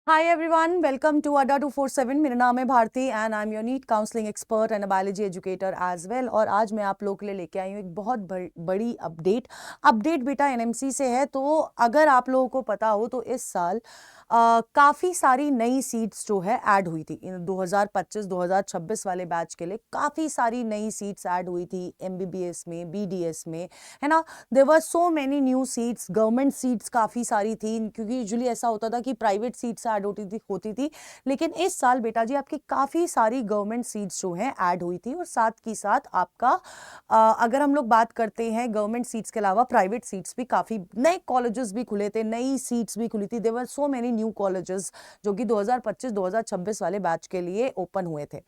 Hi everyone, welcome to Adda 247। मेरा नाम है Bharti and I am your NEET counselling expert and biology educator as well. और आज मैं आप लोगों के लिए लेके आई हूँ एक बहुत बड़ी अपडेट बेटा एनएमसी से है। तो अगर आप लोगों को पता हो तो इस साल काफ़ी सारी नई सीट्स जो है ऐड हुई थी। 2025-2026 वाले बैच के लिए काफ़ी सारी नई सीट्स ऐड हुई थी एमबीबीएस में, बीडीएस में, है ना। There were so many new seats, government seats काफ़ी सारी थी, क्योंकि यूजुअली ऐसा होता था कि प्राइवेट सीट्स ऐड होती थी। लेकिन इस साल बेटा जी आपकी काफ़ी सारी गवर्नमेंट सीट्स जो हैं ऐड हुई थी। और साथ की साथ आपका अगर हम लोग बात करते हैं गवर्नमेंट सीट्स के अलावा प्राइवेट सीट्स भी, काफ़ी नए कॉलेजेस भी खुले थे, नई सीट्स भी खुली थी। There were so many new colleges जो कि 2025-2026 वाले बैच के लिए ओपन हुए थे।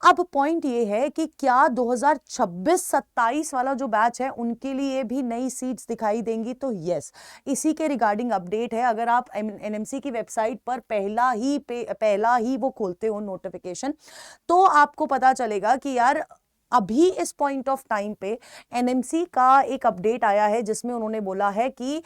अब पॉइंट ये है कि क्या 2026-27 वाला जो बैच है उनके लिए भी नई सीट्स दिखाई देंगी? तो यस, इसी के रिगार्डिंग अपडेट है। अगर आप एनएमसी की वेबसाइट पर पहला ही वो खोलते हो नोटिफिकेशन, तो आपको पता चलेगा कि यार अभी इस पॉइंट ऑफ टाइम पे एनएमसी का एक अपडेट आया है जिसमें उन्होंने बोला है कि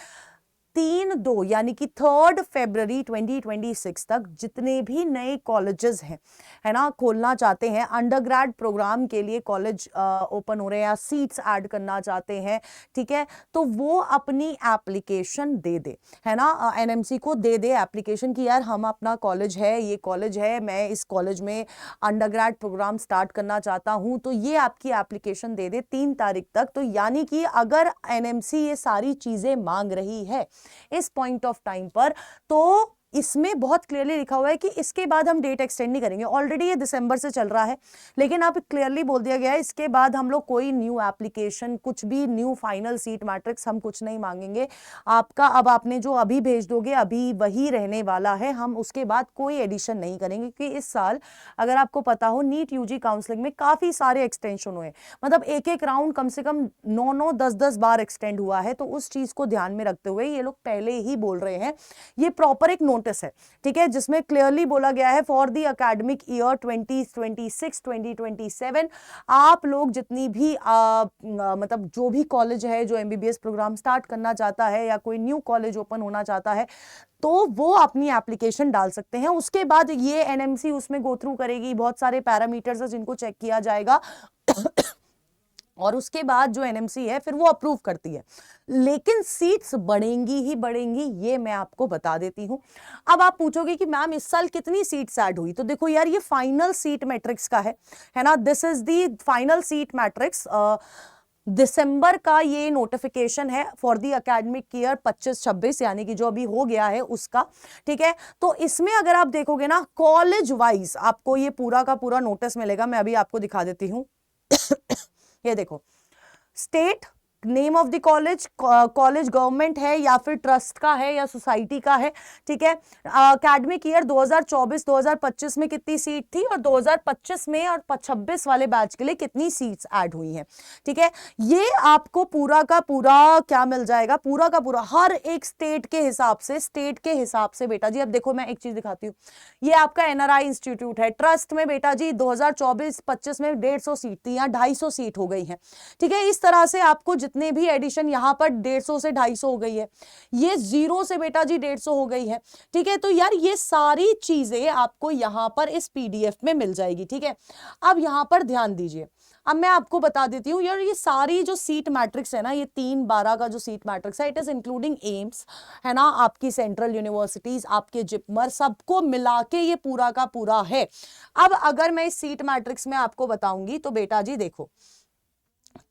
3-2 यानी कि 3 फरवरी 2026 तक जितने भी नए कॉलेजेस हैं, है ना, खोलना चाहते हैं, अंडरग्रेड प्रोग्राम के लिए कॉलेज ओपन हो रहे हैं या सीट्स ऐड करना चाहते हैं, ठीक है, तो वो अपनी एप्लीकेशन दे दे, है ना, एनएमसी को दे दे एप्लीकेशन कि यार हम अपना कॉलेज है, ये कॉलेज है, मैं इस कॉलेज में अंडरग्रेड प्रोग्राम स्टार्ट करना चाहता हूं, तो ये आपकी एप्लीकेशन दे दे 3 तारीख तक। तो यानी कि अगर एनएमसी ये सारी चीजें मांग रही है इस पॉइंट ऑफ टाइम पर, तो इसमें बहुत क्लियरली लिखा हुआ है कि इसके बाद हम डेट एक्सटेंड नहीं करेंगे। ऑलरेडी ये दिसंबर से चल रहा है, लेकिन अब क्लियरली बोल दिया गया है इसके बाद हम लोग कोई न्यू एप्लीकेशन, कुछ भी न्यू फाइनल सीट मैट्रिक्स हम कुछ नहीं मांगेंगे आपका। अब आपने जो अभी भेज दोगे अभी वही रहने वाला है, हम उसके बाद कोई एडिशन नहीं करेंगे। क्योंकि इस साल अगर आपको पता हो नीट यूजी काउंसलिंग में काफी सारे एक्सटेंशन हुए, मतलब एक एक राउंड कम से कम 9-9, 10-10 बार एक्सटेंड हुआ है। तो उस चीज को ध्यान में रखते हुए ये लोग पहले ही बोल रहे हैं, ये प्रॉपर एक नोटिस है, ठीक है, जिसमें क्लियरली बोला गया है फॉर द एकेडमिक ईयर 2026-2027 आप लोग जितनी भी मतलब जो भी कॉलेज है जो एमबीबीएस प्रोग्राम स्टार्ट करना चाहता है या कोई न्यू कॉलेज ओपन होना चाहता है, तो वो अपनी एप्लीकेशन डाल सकते हैं। उसके बाद ये एनएमसी उसमें गो थ्रू करेगी, बहुत सारे पैरामीटर्स है जिनको चेक किया जाएगा और उसके बाद जो एनएमसी है फिर वो अप्रूव करती है। लेकिन सीट्स बढ़ेंगी ही बढ़ेंगी, ये मैं आपको बता देती हूं। अब आप पूछोगे कि मैम इस साल कितनी सीट्स ऐड हुई, तो देखो यार ये फाइनल सीट मैट्रिक्स का है ना, this is the final seat matrix. दिसंबर का ये नोटिफिकेशन है फॉर द एकेडमिक ईयर 25-26, यानी कि जो अभी हो गया है उसका, ठीक है। तो इसमें अगर आप देखोगे ना कॉलेज वाइज आपको ये पूरा का पूरा नोटिस मिलेगा। मैं अभी आपको दिखा देती हूं ये देखो, state, name of the college, college government है या फिर ट्रस्ट का है या सोसाइटी का है, ठीक है। एकेडमिक ईयर 2024-2025 में कितनी सीट थी और 2025 में और 26 वाले बैच के लिए कितनी सीट्स ऐड हुई हैं, ठीक है। ये आपको पूरा का पूरा क्या मिल जाएगा, पूरा का पूरा हर एक स्टेट के हिसाब से बेटा जी। अब देखो मैं एक चीज दिखाती हूँ, ये आपका एनआरआई इंस्टीट्यूट है, ट्रस्ट में बेटा जी 2024-25 में 150 सीट थी, यहाँ 250 सीट हो गई है, ठीक है। इस तरह से आपको जितने भी एडिशन यहां पर 150 से 250 हो गई है, ये 0 से बेटा जी 150 हो गई है, ठीक है। तो यार ये सारी चीजें आपको यहां पर इस पीडीएफ में मिल जाएगी, ठीक है। अब यहां पर ध्यान दीजिए, अब मैं आपको बता देती हूँ यार ये सारी जो सीट मैट्रिक्स है ना, ये 3-12 का जो सीट मैट्रिक्स है, इट इज इंक्लूडिंग एम्स, है ना, आपकी सेंट्रल यूनिवर्सिटीज, आपके जिपमर, सबको मिला के ये पूरा का पूरा है। अब अगर मैं इस सीट मैट्रिक्स में आपको बताऊंगी तो बेटा जी देखो,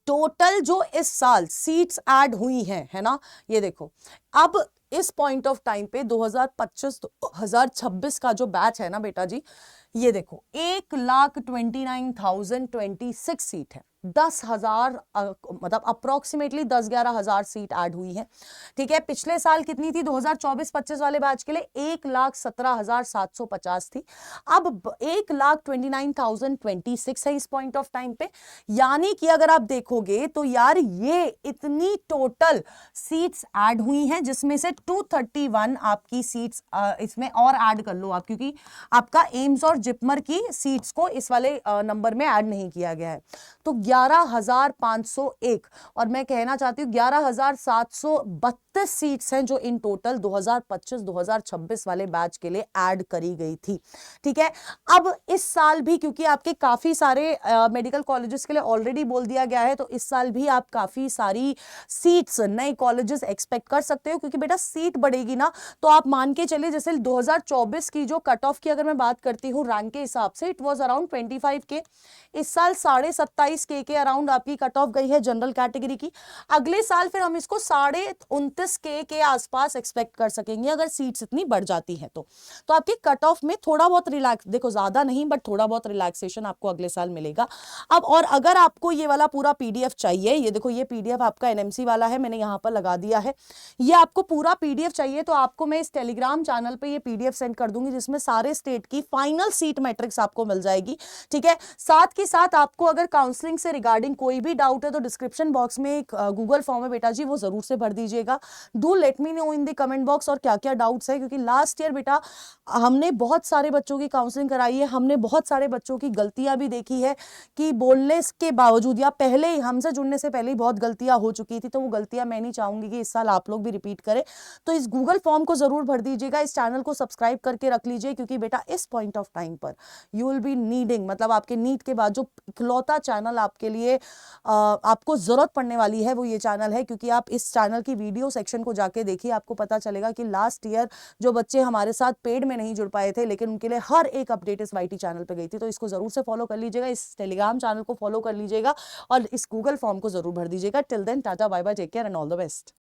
टोटल जो इस साल सीट्स ऐड हुई हैं, है ना, ये देखो। अब इस पॉइंट ऑफ टाइम पे 2025-2026 का जो बैच है ना बेटा जी, ये देखो 1,29,026 सीट है, 10,000 मतलब अप्रोक्सीमेटली 10-11 हजार सीट ऐड हुई है, ठीक है। पिछले साल कितनी थी 2024-25 वाले बैच के लिए? 1,17,750 थी। अब 1,29,026 है इस पॉइंट ऑफ टाइम पे। यानी कि अगर आप देखोगे तो यार ये इतनी टोटल सीट्स ऐड हुई हैं, जिसमें से 231 आपकी सीट्स इसमें और ऐड कर लो आप, क्योंकि आपका एम्स और जिपमर की सीट्स को इस वाले नंबर में ऐड नहीं किया गया है। तो 11,501, और मैं कहना चाहती हूँ 11,732 32 सीट्स हैं जो इन टोटल 2025-2026 वाले बैच के लिए ऐड करी गई थी। ठीक है, अब इस साल भी क्योंकि आपके काफी सारे मेडिकल कॉलेजेस के लिए ऑलरेडी बोल दिया गया है, तो इस साल भी आप काफी सारी सीट्स नए कॉलेजेस एक्सपेक्ट कर सकते हो, क्योंकि बेटा सीट बढ़ेगी ना, तो आप मान के चलिए जैसे 2024 की जो कट ऑफ की अगर मैं बात करती हूँ रैंक के हिसाब से, इट वाज अराउंड 25 के, इस साल 27.5 के अराउंड आपकी कट ऑफ गई है जनरल कैटेगरी की। अगले साल फिर हम इसको 29.5 के आसपास एक्सपेक्ट कर सकेंगे अगर सीट्स इतनी बढ़ जाती हैं तो आपकी कट ऑफ में थोड़ा बहुत रिलैक्स, देखो ज्यादा नहीं बट थोड़ा बहुत रिलैक्सेशन आपको अगले साल मिलेगा। अब और अगर आपको ये वाला पूरा पीडीएफ चाहिए, ये देखो ये पीडीएफ आपका एनएमसी वाला है, मैंने यहां पर लगा दिया है, ये आपको पूरा पीडीएफ चाहिए तो आपको मैं इस टेलीग्राम चैनल पे ये पीडीएफ सेंड कर दूंगी, जिसमें सारे स्टेट की फाइनल सीट मैट्रिक्स आपको मिल जाएगी। ठीक है, साथ के साथ आपको अगर काउंसलिंग से रिगार्डिंग कोई भी डाउट है तो डिस्क्रिप्शन बॉक्स में एक गूगल फॉर्म है बेटा जी, वो जरूर से भर दीजिएगा। Do let me know in the comment box और क्या क्या डाउट्स है, क्योंकि लास्ट ईयर बेटा हमने बहुत सारे बच्चों की काउंसलिंग कराई है, हमने बहुत सारे बच्चों की गलतियां भी देखी है कि बोलने के बावजूद या पहले ही हमसे जुड़ने से पहले ही बहुत गलतियां हो चुकी थी, तो वो गलतियां मैं नहीं चाहूंगी कि इस साल आप लोग भी रिपीट करें। तो इस गूगल फॉर्म को जरूर भर दीजिएगा, इस चैनल को सब्सक्राइब करके रख लीजिए, क्योंकि बेटा इस पॉइंट ऑफ टाइम पर यू विल बी नीडिंग, मतलब आपके नीट के बाद जो इकलौता चैनल आपके लिए आपको जरूरत पड़ने वाली है वो ये चैनल है, क्योंकि आप इस चैनल की वीडियो सेक्शन को जाके देखिए, आपको पता चलेगा कि लास्ट ईयर जो बच्चे हमारे साथ पेड में नहीं जुड़ पाए थे लेकिन उनके लिए हर एक अपडेट इस वाईटी चैनल पे गई थी, तो इसको जरूर से फॉलो कर लीजिएगा, इस टेलीग्राम चैनल को फॉलो कर लीजिएगा और इस गूगल फॉर्म को जरूर भर दीजिएगा। Till then tata bye bye, take care and all the best.